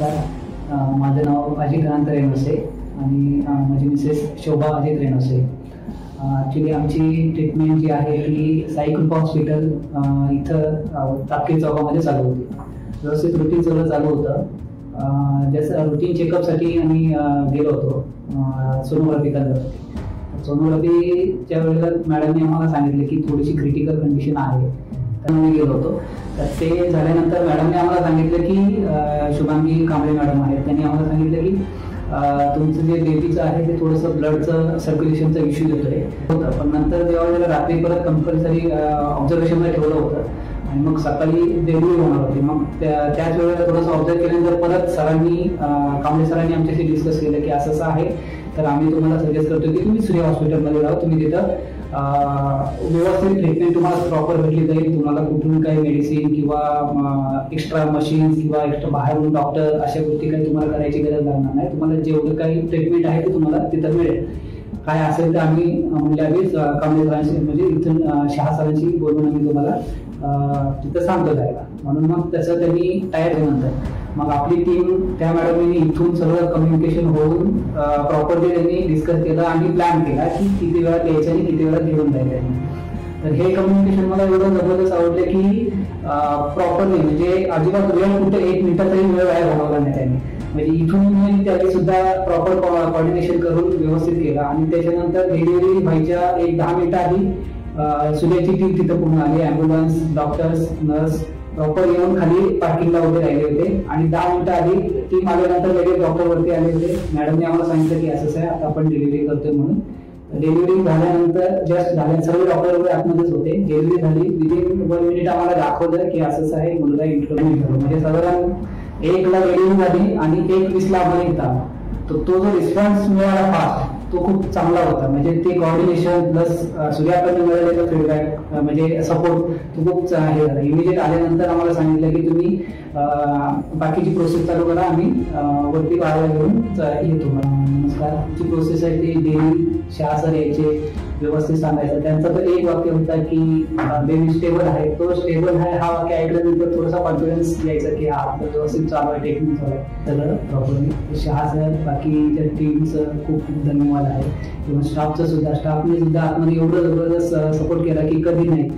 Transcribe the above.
नमस्कार. माझं नाव अजित अनंत रेणवसे आणि माझी मिसेस शोभा अजित रेणवसे. ॲक्च्युली आमची ट्रीटमेंट जी आहे ती साई कृपा हॉस्पिटल इथं तापकीर चौकामध्ये चालू होती. व्यवस्थित रुटीन सगळं चालू होतं. जसं रुटीन चेकअपसाठी आम्ही गेलो होतो सोनोग्राफी करण्यासाठी. सोनोग्राफीच्या वेळेला मॅडमने आम्हाला सांगितले की थोडीशी क्रिटिकल कंडिशन आहे, तर आम्ही गेलो होतो. तर ते झाल्यानंतर मॅडमने आम्हाला सांगितलं की शुभांगी कांबळे मॅडम आहेत, त्यांनी आम्हाला सांगितलं की तुमचं जे बेबीचं आहे ते थोडंसं ब्लडचं सर्क्युलेशनचा इश्यू येतोय होतं. पण नंतर जेव्हा रात्री परत कंपल्सरी ऑब्झर्वेशनला ठेवलं होतं आणि मग सकाळी डिलिव्हरी होणार होती. मग त्याच वेळेला थोडंसं ऑब्झर्व केल्यानंतर परत सरांनी कांबळे सरांनी आमच्याशी डिस्कस केलं की असं आहे, तर आम्ही तुम्हाला सजेस्ट करतो की तुम्ही सूर्या हॉस्पिटलमध्ये राहा. तुम्ही तिथं व्यवस्थित ट्रीटमेंट तुम्हाला प्रॉपर भेटली जाईल. तुम्हाला कुठून काही मेडिसिन किंवा एक्स्ट्रा मशीन्स किंवा एक्स्ट्रा बाहेरून डॉक्टर अशा गोष्टी काही तुम्हाला करायची गरज लागणार नाही. तुम्हाला जेवढं काही ट्रीटमेंट आहे ते तुम्हाला तिथं मिळेल. काय असेल तर आम्ही म्हणजे आम्ही कांबळे सरांशी म्हणजे इथून शहा सरांशी बोलून आम्ही तुम्हाला तिथं सांगतो जायला. म्हणून मग त्याचं त्यांनी टायर नंतर मग आपली टीम त्या मॅडमने इथून सगळं कम्युनिकेशन होऊन प्रॉपरली त्यांनी डिस्कस केलं आणि प्लॅन केला की किती वेळात यायचं आणि किती वेळात घेऊन जायचं त्यांनी. तर हे कम्युनिकेशन मला एवढं जबरदस्त आवडलं की प्रॉपरली म्हणजे अजिबात वेळ कुठे 1 मिनिटाचाही वेळ वाया घालवला नाही त्यांनी. म्हणजे इथून त्यांनी सुद्धा प्रॉपर कॉर्डिनेशन करून व्यवस्थित केलं. आणि त्याच्यानंतर डिलिव्हरी व्हायच्या 1-10 मिनिटं आधी सूर्याची टीम तिथं पूर्ण आली. ॲम्ब्युलन्स, डॉक्टर्स, नर्स प्रॉपर येऊन खाली पार्किंगला उभे राहिले होते. आणि 10 मिनिटं आधी टीम आल्यानंतर लगेच डॉक्टर वरती आले होते. मॅडमने आम्हाला सांगितलं की असंच आहे, आता आपण डिलिव्हरी करतोय म्हणून. डिलिव्हरी झाल्यानंतर जस्ट झाल्या सर्व डॉक्टर वगैरे आतमध्येच होते. डिलिव्हरी झाली विदिन 1 मिनिट आम्हाला दाखवलं की असंच आहे, मुलगा इंट्रोड्यूस झाला. म्हणजे साधारण 1ला डिलिव्हरी झाली आणि 1:20ला आम्हाला इथं आला. तो जो रिस्पॉन्स मिळाला फास्ट तो खूप चांगला होता. म्हणजे ते कॉर्डिनेशन प्लस सूर्याकडनं मिळालेलं फीडबॅक म्हणजे सपोर्ट तो खूप हे झाला. इमिजिएट आल्यानंतर आम्हाला सांगितलं की तुम्ही बाकीची प्रोसेस चालू करा, आम्ही वरती वाढवा घेऊन येतो. नमस्कार. ची प्रोसेस आहे ती डेली शहा सर यायचे व्यवस्थित सांगायचं. त्यांचं तर एक वाक्य होतं की बेबी स्टेबल आहे. तो स्टेबल आहे हा वाक्य ऐकल्यानंतर थोडासा कॉन्फिडन्स यायचा की हा आपलं व्यवस्थित चालू आहे, टेक्निक चालू आहे सगळं प्रॉपरली. शहा सर बाकीच्या टीमचं खूप खूप धन्यवाद आहे किंवा स्टाफचं सुद्धा. स्टाफने सुद्धा आतमध्ये एवढं जबरदस्त सपोर्ट केला की कधी नाही.